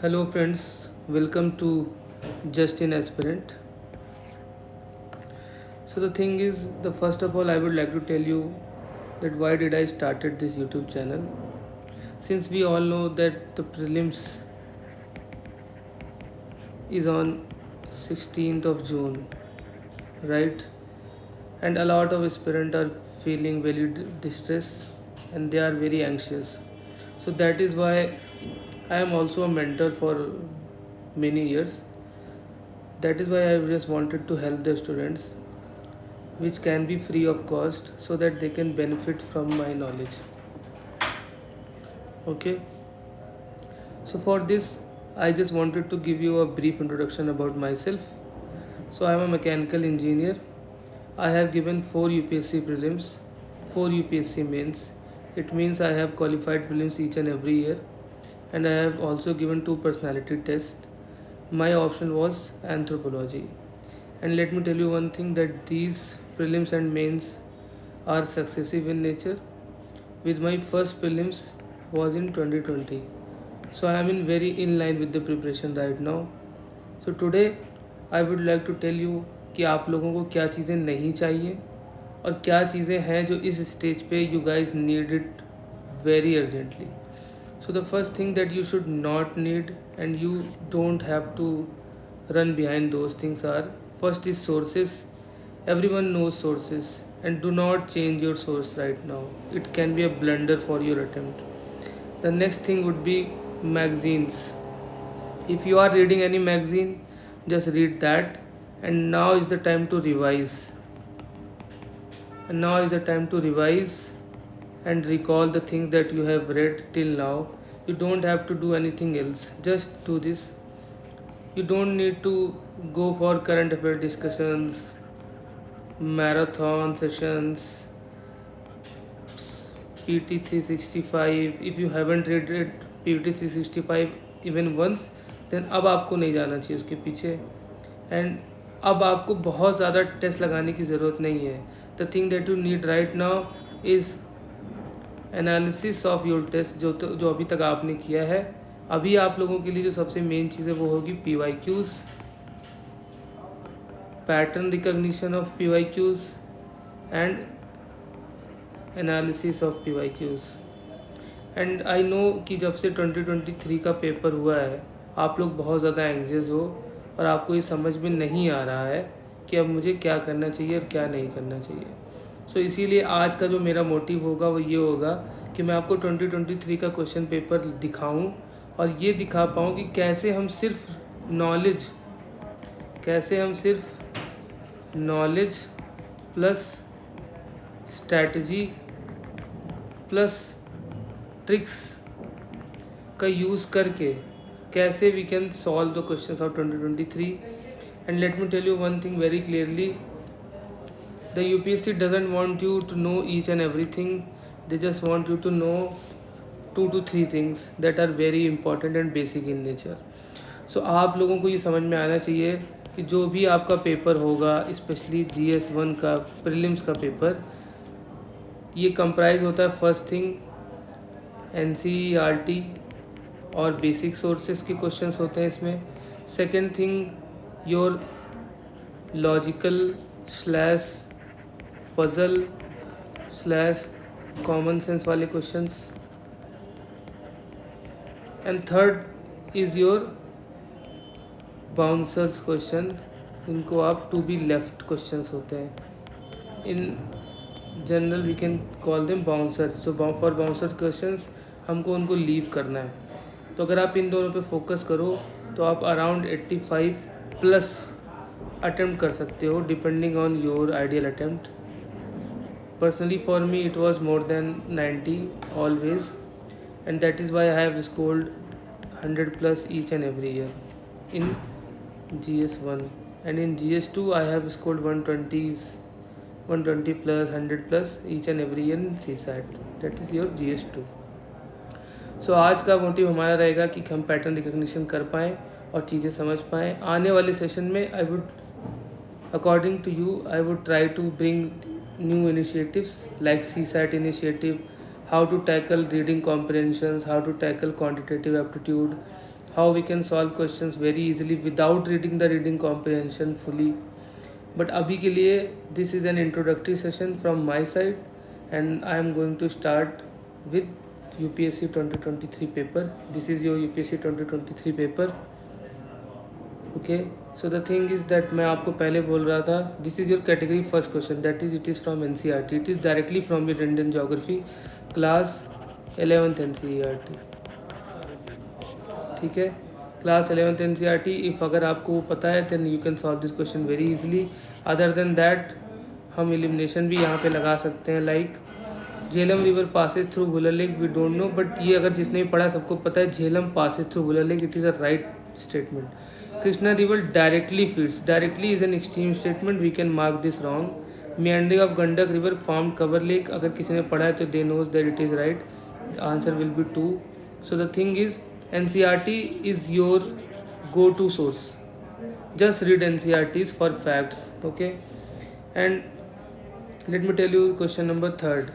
Hello, friends. Welcome to Justin Aspirant. So the thing is, the first of all, I would like to tell you that why did I started this YouTube channel? Since we all know that the prelims is on 16th of June, right? And a lot of aspirant are feeling very distressed and they are very anxious. So that is why I am also a mentor for many years. That is why I just wanted to help the students which can be free of cost so that they can benefit from my knowledge. Okay, so for this I just wanted to give you a brief introduction about myself. So I am a mechanical engineer. I have given 4 UPSC prelims, 4 UPSC mains. It means I have qualified prelims each and every year, and I have also given 2 personality tests. My option was anthropology. And let me tell you one thing, that these prelims and mains are successive in nature. With my first prelims was in 2020. So I am in very in line with the preparation right now. So today I would like to tell you कि आप लोगों को क्या चीज़ें नहीं चाहिए और क्या चीज़ें हैं जो इस स्टेज पे you guys need it very urgently. So the first thing that you should not need and you don't have to run behind those things are, first is sources. Everyone knows sources, and do not change your source right now. It can be a blunder for your attempt. The next thing would be magazines. If you are reading any magazine, just read that. And now is the time to revise. And now is the time to revise and recall the things that you have read till now. You don't have to do anything else. Just do this. You don't need to go for current affair discussions, marathon sessions, PT 365. If you haven't read it PT 365 even once, then अब आपको नहीं जाना चाहिए उसके पीछे. And अब आपको बहुत ज़्यादा टेस्ट लगाने की ज़रूरत नहीं है. The thing that you need right now is analysis of your test, जो अभी तक आपने किया है. अभी आप लोगों के लिए जो सबसे मेन चीज़ है वो होगी PYQs, pattern recognition of PYQs and analysis of PYQs. And I know कि जब से 2023 का पेपर हुआ है आप लोग बहुत ज़्यादा एंग्जियस हो और आपको ये समझ में नहीं आ रहा है कि अब मुझे क्या करना चाहिए और क्या नहीं करना चाहिए. सो इसीलिए आज का जो मेरा मोटिव होगा वो ये होगा कि मैं आपको 2023 का क्वेश्चन पेपर दिखाऊं और ये दिखा पाऊँ कि कैसे हम सिर्फ knowledge plus strategy plus tricks का यूज़ करके कैसे we can solve the questions of 2023. And let me tell you one thing very clearly, the UPSC doesn't want you to know each and everything. They just want you to know 2 to 3 things that are very important and basic in nature. So आप लोगों को ये समझ में आना चाहिए कि जो भी आपका पेपर होगा, स्पेशली GS1 का प्रीलिम्स का पेपर, ये कंप्राइज होता है फर्स्ट थिंग NCERT और बेसिक सोर्सेज के क्वेश्चंस होते हैं इसमें. Second thing your logical slash puzzle slash common sense वाले questions. And third is your bouncers question, इनको आप टू बी लेफ्ट क्वेश्चंस होते हैं. In general we can call them bouncers. तो फॉर बाउंसर्स क्वेश्चंस हमको उनको लीव करना है. तो अगर आप इन दोनों पे फोकस करो तो आप अराउंड 85 प्लस अटेम्प्ट कर सकते हो depending on your ideal attempt. Personally for me it was more than 90 always, and that is why I have scored 100 plus each and every year in GS1. And in GS2 I have scored 120 plus 100 plus each and every year in CSAT. That is your GS2. सो आज का motive हमारा रहेगा कि हम pattern recognition कर पाएँ और चीज़ें समझ पाएँ. आने वाले सेशन में I would according to you I would try to bring new initiatives like CSAT initiative, how to tackle reading comprehensions, how to tackle quantitative aptitude, how we can solve questions very easily without reading the reading comprehension fully. But abhi ke liye this is an introductory session from my side, and I am going to start with UPSC 2023 paper. This is your UPSC 2023 paper. Okay, so the thing is that मैं आपको पहले बोल रहा था, this is your category first question, that is it is from NCERT, it is directly from your Indian Geography class 11th NCERT. ठीक है, class 11th NCERT. If अगर आपको वो पता है then you can solve this question very easily. Other than that हम elimination भी यहाँ पे लगा सकते हैं. Like Jhelum river passes through Wular lake, we don't know, but ये अगर जिसने भी पढ़ा सबको पता है Jhelum passes through Wular lake, it is a right statement. Krishna river directly feeds, directly is an extreme statement, we can mark this wrong. Meandering of Gandak river form Kanwar lake, अगर किसी ने पढ़ा है तो they knows that it is right. Answer will be 2. So the thing is NCERT is your go-to source. Just read NCERTs for facts. Okay, and let me tell you question number 3.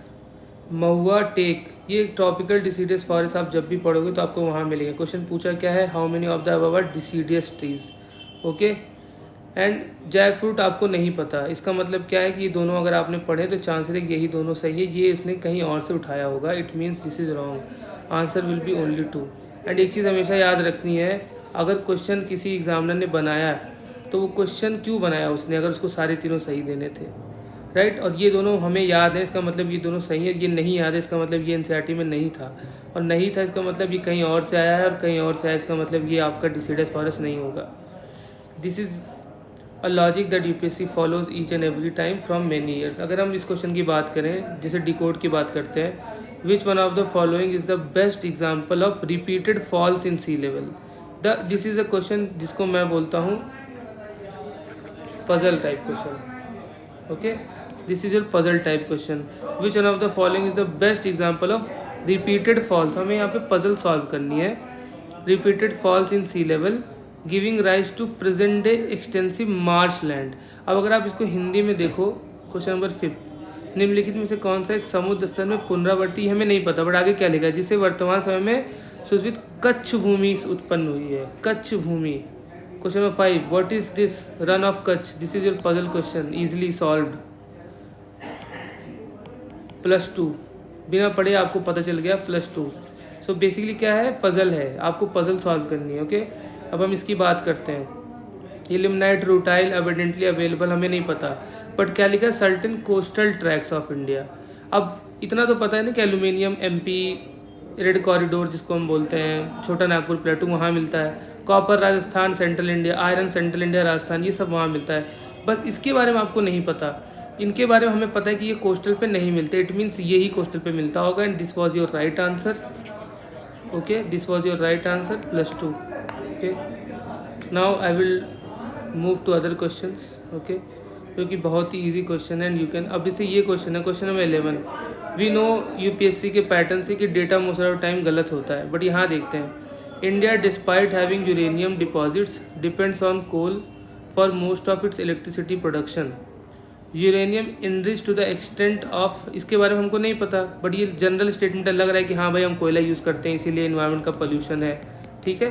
Mahua teak, ये tropical deciduous forest आप जब भी पढ़ोगे तो आपको वहाँ मिलेगा. Question पूछा क्या है, how many of the above are deciduous trees. Okay, and jackfruit आपको नहीं पता, इसका मतलब क्या है कि ये दोनों अगर आपने पढ़े तो चांस है कि यही दोनों सही है, ये इसने कहीं और से उठाया होगा. It means this is wrong. Answer will B only 2. And एक चीज़ हमेशा याद रखनी है, अगर क्वेश्चन किसी एग्जामिनर ने बनाया तो वो क्वेश्चन क्यों बनाया उसने, अगर उसको सारे तीनों सही देने थे, राइट. और ये दोनों हमें याद है, इसका मतलब ये दोनों सही है. ये नहीं याद है, इसका मतलब ये NCERT में नहीं था, और नहीं था इसका मतलब ये कहीं और से आया है, और कहीं और से आया इसका मतलब ये आपका डिसीडियस फॉरेस्ट नहीं होगा. This is a logic that UPSC follows each and every time from many years. अगर हम इस क्वेश्चन की बात करें, जैसे डिकोड की बात करते हैं, which one of the following is the best example of repeated falls in sea level. This is a question जिसको मैं बोलता हूँ puzzle type question. Okay, this is your puzzle type question. Which one of the following is the best example of repeated falls. हमें यहाँ पे puzzle solve करनी है. Repeated falls in sea level giving rise to present day extensive marshland. अब अगर आप इसको हिंदी में देखो, क्वेश्चन नंबर 5, निम्नलिखित में से कौन सा एक समुद्र स्तर में पुनरावर्ती, हमें नहीं पता, बट आगे क्या लिखा है, जिससे वर्तमान समय में सुशोभित कच्छ भूमि उत्पन्न हुई है. कच्छ भूमि. Question number 5, what is this Rann of Kutch. This is your puzzle question, easily solved. +2, बिना पढ़े आपको पता चल गया, +2. सो बेसिकली क्या है, पजल है, आपको पजल सॉल्व करनी है. ओके, अब हम इसकी बात करते हैं. इलिमनाइट रूटाइल अबेडेंटली अवेलेबल, हमें नहीं पता, बट क्या लिखा है, certain coastal tracks of India. अब इतना तो पता है ना कि एल्यूमिनियम MP रेड कॉरिडोर जिसको हम बोलते हैं, छोटा नागपुर प्लेटू वहाँ मिलता है. Copper Rajasthan central India, iron central India Rajasthan, ये सब वहाँ मिलता है. बस इसके बारे में आपको नहीं पता. इनके बारे में हमें पता है कि ये कोस्टल पे नहीं मिलते. इट मीन्स यही कोस्टल पे मिलता होगा. And this was your right answer. Okay, this was your right answer, +2. Okay, now I will move to other questions. Okay, क्योंकि बहुत ही इजी क्वेश्चन है. एंड यू कैन, अब जैसे ये क्वेश्चन है, question number 11. We know UPSC के pattern से कि डेटा मोस्ट ऑफ टाइम गलत होता है, बट यहाँ देखते हैं. India despite having uranium deposits depends on coal for most of its electricity production. Uranium enrich to the extent of, इसके बारे में हमको नहीं पता, बट ये जनरल स्टेटमेंट लग रहा है कि हाँ भाई हम कोयला यूज़ करते हैं इसीलिए इन्वायरमेंट का पोल्यूशन है. ठीक है,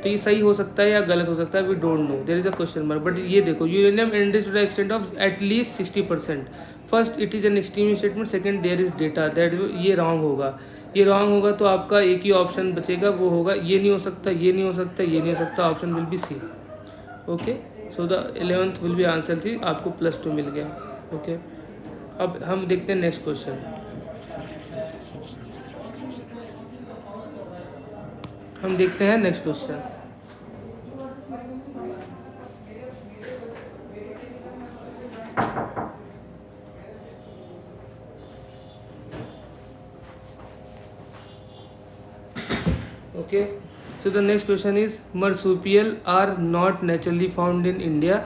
तो ये सही हो सकता है या गलत हो सकता है, we don't know, there is a question mark. But ये देखो, uranium enrich to the extent of at least 60%. First, it is an extreme statement. Second, there is data, that ये रॉन्ग होगा. ये रॉन्ग होगा तो आपका एक ही ऑप्शन बचेगा, वो होगा, ये नहीं हो सकता, ये नहीं हो सकता, ये नहीं हो सकता. Option will be C. Okay, so the 11th will be answer थी, आपको +2 मिल गया. ओके, अब हम देखते हैं नेक्स्ट क्वेश्चन. हम देखते हैं next question. Okay, so the next question is marsupial are not naturally found in India.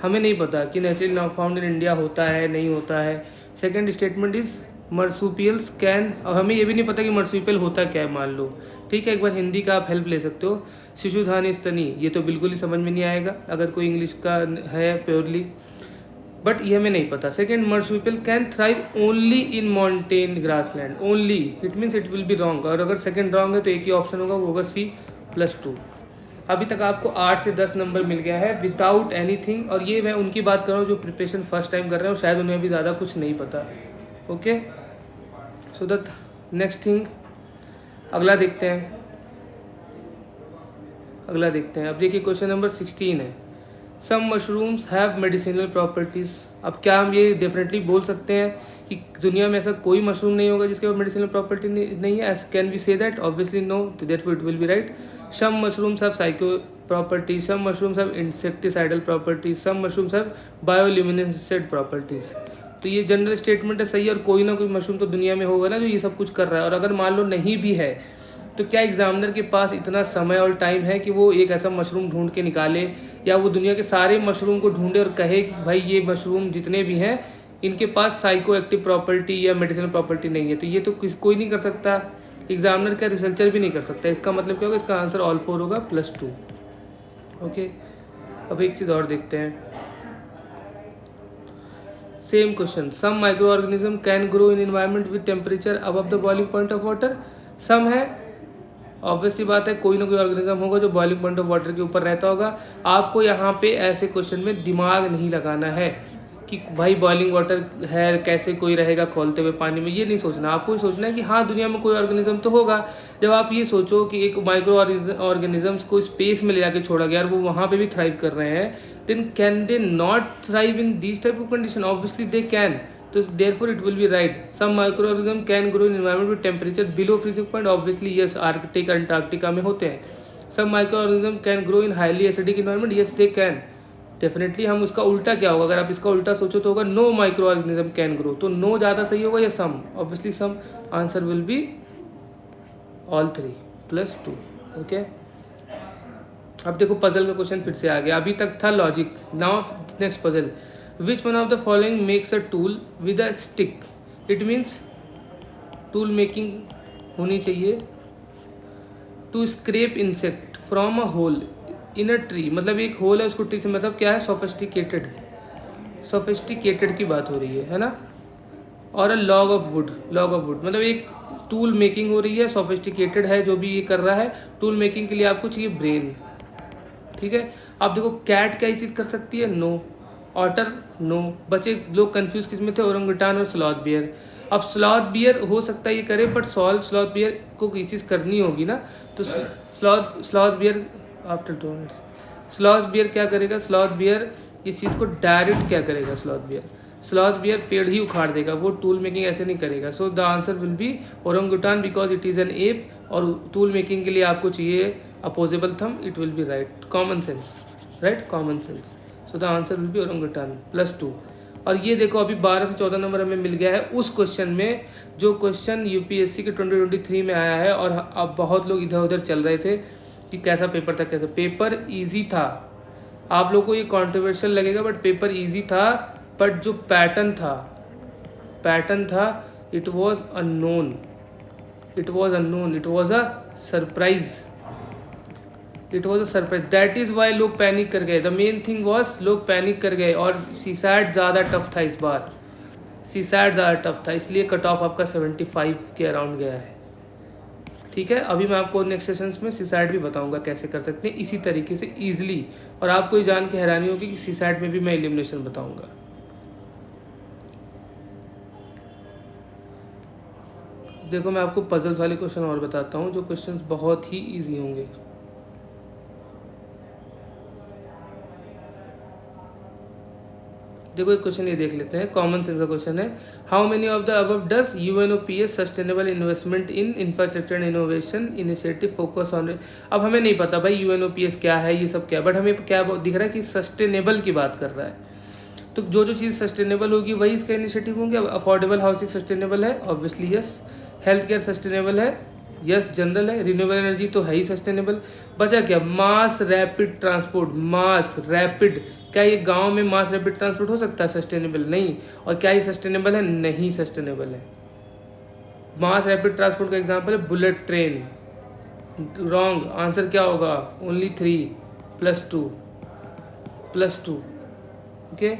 हमें नहीं पता कि नेचुरली फाउंड इन इंडिया होता है नहीं होता है. सेकंड स्टेटमेंट इज मर्सूपियल्स कैन, और हमें ये भी नहीं पता कि मर्सूपियल होता क्या है, मान लो. ठीक है, एक बार हिंदी का आप हेल्प ले सकते हो. शिशुधानी स्तनी, ये तो बिल्कुल ही समझ में नहीं आएगा अगर कोई इंग्लिश का है प्योरली, बट ये हमें नहीं पता. Second, marsupial can thrive only in mountain grassland. Only, it means it will be wrong. और अगर सेकेंड रॉन्ग है तो एक ही ऑप्शन होगा, वो होगा C, +2। अभी तक आपको 8 से 10 नंबर मिल गया है विदाउट एनीथिंग, और ये मैं उनकी बात कर रहा हूँ जो प्रिपरेशन फर्स्ट टाइम कर रहे हो, शायद उन्हें भी ज़्यादा कुछ नहीं पता। Okay, so the next thing, अगला देखते हैं। अब देखिए क्वेश्चन नंबर 16 है, सम मशरूम्स हैव मेडिसिनल प्रॉपर्टीज़। अब क्या हम ये डेफिनेटली बोल सकते हैं कि दुनिया में ऐसा कोई मशरूम नहीं होगा जिसके पास मेडिसिनल प्रॉपर्टी नहीं है? Can we say that? Obviously no, therefore it will be right. Some mushrooms have psycho properties, some mushrooms have insecticidal properties, some mushrooms have bioluminescent properties. तो ये जनरल स्टेटमेंट है, सही है, और कोई ना कोई मशरूम तो दुनिया में होगा ना जो ये सब कुछ कर रहा है। और अगर मान लो नहीं भी है तो क्या एग्जामिनर के पास इतना समय और टाइम है कि वो एक ऐसा मशरूम ढूंढ के निकाले, या वो दुनिया के सारे मशरूम को ढूंढे और कहे कि भाई ये मशरूम जितने भी हैं इनके पास साइको एक्टिव प्रॉपर्टी या मेडिसिनल प्रॉपर्टी नहीं है? तो ये तो कोई नहीं कर सकता, एग्जामिनर का रिसर्चर भी नहीं कर सकता। इसका मतलब क्या होगा? इसका आंसर ऑल 4 होगा, +2। ओके, अब एक चीज़ और देखते हैं, same question, some micro organism can grow in environment with temperature above the boiling point of water. Some है, ऑब्वियसली बात है, कोई ना कोई ऑर्गेनिज्म होगा जो बॉइलिंग पॉइंट ऑफ वाटर के ऊपर रहता होगा। आपको यहाँ पे ऐसे क्वेश्चन में दिमाग नहीं लगाना है कि भाई बॉइलिंग वाटर है, कैसे कोई रहेगा खोलते हुए पानी में, ये नहीं सोचना। आपको ये सोचना है कि हाँ दुनिया में कोई ऑर्गेनिज्म तो होगा। जब आप ये सोचो कि एक माइक्रो ऑर्गेनिजम्स को स्पेस में ले जाके छोड़ा गया और वो वहाँ पे भी थ्राइव कर रहे हैं, then can they not thrive in this type of condition? Obviously they can. तो therefore it will be right, some micro organism can grow in environment with temperature below freezing point. Obviously yes, Arctic Antarctica में होते हैं। Some micro organism can grow in highly acidic environment. Yes they can. Definitely हम उसका उल्टा क्या होगा? अगर आप इसका उल्टा सोचो तो होगा no micro organism can grow. तो नो ज़्यादा सही होगा या some? Obviously some. Answer will be all 3 +2। Okay, अब देखो पजल का क्वेश्चन फिर से आ गया। अभी तक था logic, now next puzzle. Which one of the following makes a tool with a stick? It means tool making होनी चाहिए। To scrape insect from a hole in a tree, मतलब एक होल है उसको ट्री से, मतलब क्या है? सोफिस्टिकेटेड की बात हो रही है ना। और अ लॉग ऑफ वुड मतलब एक टूल मेकिंग हो रही है, सोफिस्टिकेटेड है जो भी ये कर रहा है। टूल मेकिंग के लिए आपको चाहिए ब्रेन, ठीक है। अब देखो कैट क्या ये चीज़ कर सकती है? नो। ऑटर? नो। बचे लोग कंफ्यूज किस में थे? ओरंगुटान और स्लॉथ बियर। अब स्लॉथ बियर हो सकता है ये करे, बट स्लॉथ बियर को ये चीज़ करनी होगी ना, तो sloth bear after 2 minutes sloth bear क्या करेगा? स्लॉथ बियर इस चीज़ को डायरेक्ट क्या करेगा? स्लॉथ बियर पेड़ ही उखाड़ देगा, वो टूल मेकिंग ऐसे नहीं करेगा। So the answer will B orangutan because it is N app, और टूल मेकिंग के लिए आपको चाहिए opposable thumb. It will be right, common sense, right, common sense. So the answer will B orangutan, +2। और ये देखो अभी 12 से 14 नंबर हमें मिल गया है उस क्वेश्चन में जो क्वेश्चन यूपीएससी के 2023 में आया है। और अब बहुत लोग इधर उधर चल रहे थे कि कैसा पेपर था, कैसा पेपर। ईजी था, आप लोगों को ये कॉन्ट्रोवर्शियल लगेगा बट पेपर ईजी था। बट जो पैटर्न था it was unknown, it was a surprise, that is why लोग पैनिक कर गए। द मेन थिंग वॉज लोग पैनिक कर गए। और सीसैट ज़्यादा टफ था इस बार, इसलिए कट ऑफ आपका 75 के अराउंड गया है, ठीक है। अभी मैं आपको नेक्स्ट सेशंस में सीसैट भी बताऊंगा कैसे कर सकते हैं इसी तरीके से ईजिली। और आपको ये जान के हैरानी होगी कि सीसैट में भी मैं एलिमिनेशन बताऊंगा। देखो मैं आपको पजल्स वाले क्वेश्चन और बताता हूँ जो क्वेश्चंस बहुत ही ईजी होंगे। देखो एक क्वेश्चन ये देख लेते हैं, कॉमन सेंस का क्वेश्चन है। How many of the above does UNOPS sustainable investment in infrastructure and innovation initiative focus on. अब हमें नहीं पता भाई यूएनओपीएस क्या है, ये सब क्या है, बट हमें क्या दिख रहा है कि सस्टेनेबल की बात कर रहा है। तो जो चीज़ सस्टेनेबल होगी वही इसका इनिशिएटिव होंगे। अब अफोर्डेबल हाउसिंग सस्टेनेबल है, obviously yes. Health care sustainable है, यस। जनरल है। रिन्यूएबल एनर्जी तो है ही सस्टेनेबल। बचा क्या? Mass rapid transport. Mass rapid, क्या ये गांव में मास रैपिड ट्रांसपोर्ट हो सकता है? सस्टेनेबल नहीं। और क्या ये सस्टेनेबल है? नहीं सस्टेनेबल है। मास रैपिड ट्रांसपोर्ट का एग्जांपल है बुलेट ट्रेन। रॉन्ग। आंसर क्या होगा? ओनली 3 +2। ओके,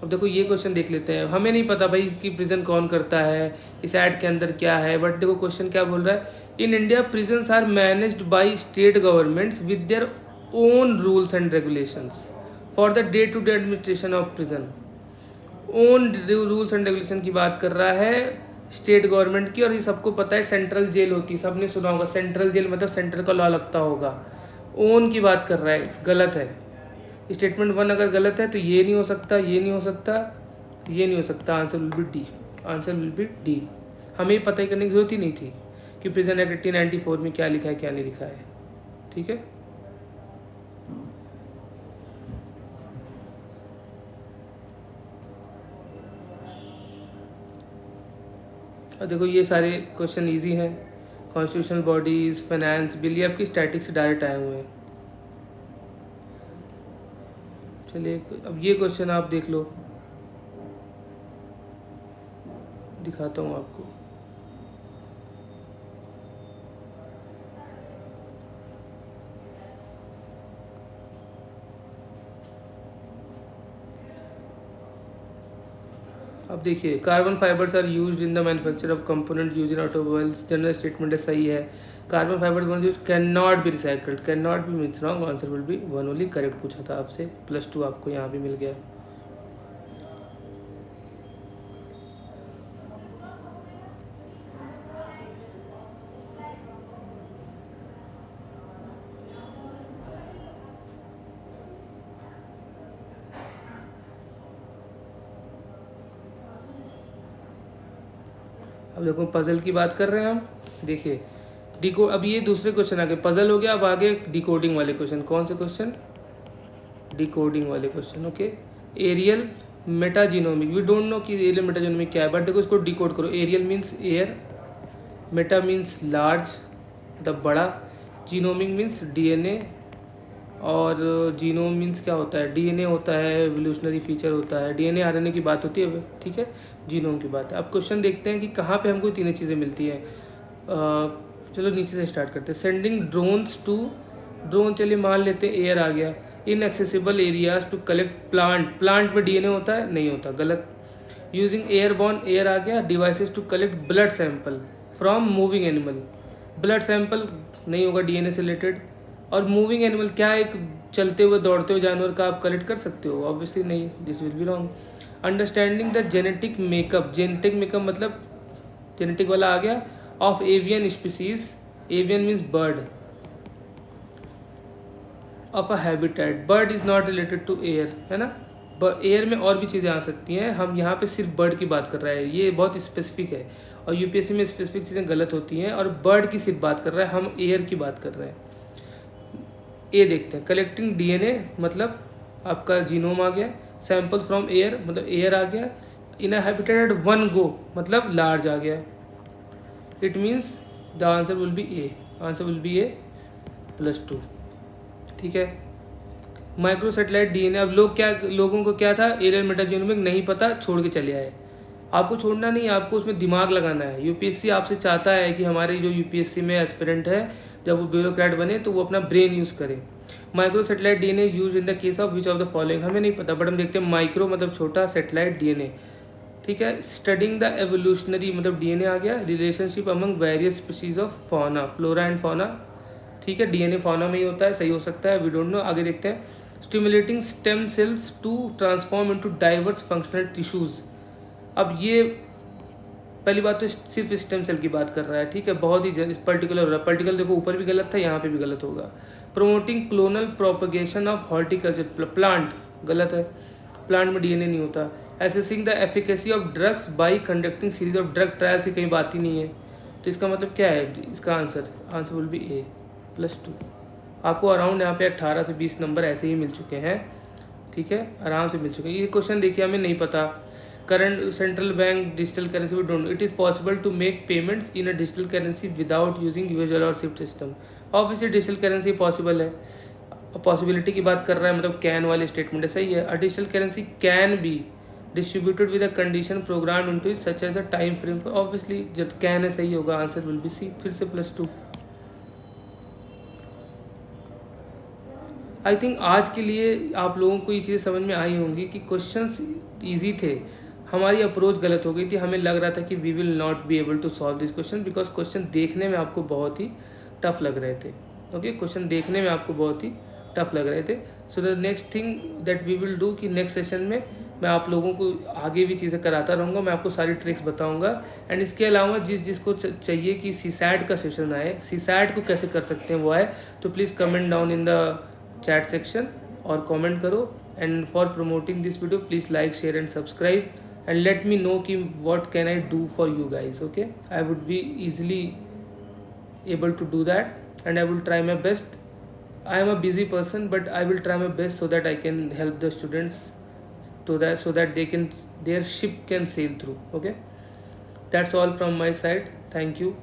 अब देखो ये क्वेश्चन देख लेते हैं। हमें नहीं पता भाई कि प्रिजन कौन करता है, इस ऐड के अंदर क्या है, बट देखो क्वेश्चन क्या बोल रहा है। In India prisons are managed by state governments with their own rules and regulations for the day to day administration of prison. Own rules and regulation की बात कर रहा है स्टेट गवर्नमेंट की, और ये सबको पता है सेंट्रल जेल होती है, सबने सुना होगा सेंट्रल जेल मतलब सेंटर का लॉ लगता होगा। ओन की बात कर रहा है, गलत है। स्टेटमेंट 1 अगर गलत है तो ये नहीं हो सकता, ये नहीं हो सकता, ये नहीं हो सकता। Answer will B D, answer will B D. हमें ये पता ही करने की जरूरत ही नहीं थी कि प्रिजन एक्ट 1894 में क्या लिखा है क्या नहीं लिखा है। ठीक है, और देखो ये सारे क्वेश्चन इजी हैं। कॉन्स्टिट्यूशनल बॉडीज, फाइनेंस बिल, ये आपकी स्टैटिक से डायरेक्ट आए हुए हैं। चलिए अब ये क्वेश्चन आप देख लो, दिखाता हूँ आपको। अब देखिए, carbon fibres are used in the manufacture of component use in automobiles. General statement है, सही है। Carbon fibre one use can not be recycled, can not be means wrong, answer will be one only. Correct पूछा था आपसे, +2 आपको यहाँ भी मिल गया। अब देखो पजल की बात कर रहे हैं हम। देखिए अब ये दूसरे क्वेश्चन आगे, पजल हो गया, अब आगे डिकोडिंग वाले क्वेश्चन। कौन से क्वेश्चन? डिकोडिंग वाले question. Okay, aerial metagenomic, we don't know कि एरियल मेटाजीनोमिक क्या है, बट देखो इसको डिकोड करो। Aerial means air, meta means large मतलब बड़ा, जीनोमिक मीन्स डीएनए, और जीनोम मीन्स क्या होता है? डीएनए होता है, एवोल्यूशनरी फीचर होता है, डीएनए आरएनए की बात होती है। ठीक है, जीनोम की बात है। अब क्वेश्चन देखते हैं कि कहाँ पे हमको तीनों चीज़ें मिलती हैं। चलो नीचे से स्टार्ट करते हैं। सेंडिंग ड्रोन्स टू, ड्रोन चलिए मान लेते हैं एयर आ गया। Inaccessible areas to collect plant, plant में डीएनए होता है? नहीं होता, गलत। यूजिंग एयरबॉर्न, एयर आ गया। Devices to collect blood sample from moving animal, blood sample नहीं होगा डीएनए से रिलेटेड। और मूविंग एनिमल क्या है? एक चलते हुए दौड़ते हुए जानवर का आप कलेक्ट कर सकते हो? ऑब्वियसली नहीं, this will be wrong. Understanding the genetic makeup, genetic makeup मतलब जेनेटिक वाला आ गया, of avian species, avian means bird, of a habitat, bird is not related to air, है ना। एयर में और भी चीज़ें आ सकती हैं, हम यहाँ पे सिर्फ बर्ड की बात कर रहे हैं, ये बहुत स्पेसिफिक है। और यूपीएससी में स्पेसिफिक चीज़ें गलत होती हैं, और बर्ड की सिर्फ बात कर रहे हैं, हम एयर की बात कर रहे हैं। ए देखते हैं, कलेक्टिंग डीएनए मतलब आपका जीनोम आ गया। सैंपल्स फ्रॉम एयर मतलब एयर आ गया। इन अ हैबिटेट वन गो मतलब लार्ज आ गया। It means the answer will be A, answer will be A +2। ठीक है, माइक्रो सेटेलाइट डीएनए। अब लोगों को क्या था? एरियल मेटाजीनोमिक नहीं पता, छोड़ के चले आए। आपको छोड़ना नहीं है, आपको उसमें दिमाग लगाना है। यूपीएससी आपसे चाहता है कि हमारे जो यूपीएससी में एस्पिरेंट है, जब वो ब्यूरोक्रेट बने तो वो अपना ब्रेन यूज़ करें। Micro satellite DNA use in the case of which of the following, हमें नहीं पता, बट हम देखते हैं माइक्रो मतलब छोटा, सेटेलाइट डीएनए। ठीक है, स्टडिंग द एवोल्यूशनरी मतलब डीएनए आ गया। Relationship among various species of fauna, flora and fauna. ठीक है, डीएनए फौना में ही होता है, सही हो सकता है, वी डोंट नो। आगे देखते हैं, stimulating stem cells to transform into diverse functional tissues. अब ये पहली बात तो सिर्फ स्टेम सेल की बात कर रहा है। ठीक है, बहुत ही पर्टिकुलर हो रहा है। पर्टिकुलर देखो ऊपर भी गलत था, यहाँ पे भी गलत होगा। Promoting clonal propagation of horticulture plant, गलत है, प्लांट में डीएनए नहीं होता। Assessing the efficacy of drugs by conducting series of drug trials की कहीं बात ही नहीं है, तो इसका मतलब क्या है? इसका आंसर विल बी ए +2। आपको अराउंड यहाँ पे 18 से 20 नंबर ऐसे ही मिल चुके हैं। ठीक है, आराम से मिल चुके हैं। ये क्वेश्चन देखिए, हमें नहीं पता। Current central bank digital currency, we don't, it is possible to make payments in a digital currency without using US dollar और SWIFT system. Obviously digital currency possible है। पॉसिबिलिटी की बात कर रहा है मतलब कैन वाली स्टेटमेंट है, सही है। A digital currency can be distributed with a condition program into it such as a time frame. Obviously जब कैन है सही होगा, आंसर विल बी सी, फिर से +2। आई थिंक आज के लिए आप लोगों को ये चीज़ें समझ में आई होंगी कि क्वेश्चंस इजी थे, हमारी अप्रोच गलत हो गई थी। हमें लग रहा था कि we will not be able to solve this question because question देखने में आपको बहुत ही टफ लग रहे थे। ओके, क्वेश्चन देखने में आपको बहुत ही टफ लग रहे थे। So the next thing that we will do कि नेक्स्ट सेशन में मैं आप लोगों को आगे भी चीज़ें कराता रहूँगा, मैं आपको सारी ट्रिक्स बताऊँगा। एंड इसके अलावा जिसको चाहिए कि सीसैट का सेशन आए, सीसैट को कैसे कर सकते हैं वो आए, तो please comment down in the chat section और कमेंट करो। And for promoting this video please like, share and subscribe and let me know कि what can I do for you guys. Okay, I would be easily able to do that and I will try my best. I am a busy person but I will try my best so that I can help the students so that their ship can sail through. Okay, that's all from my side. Thank you.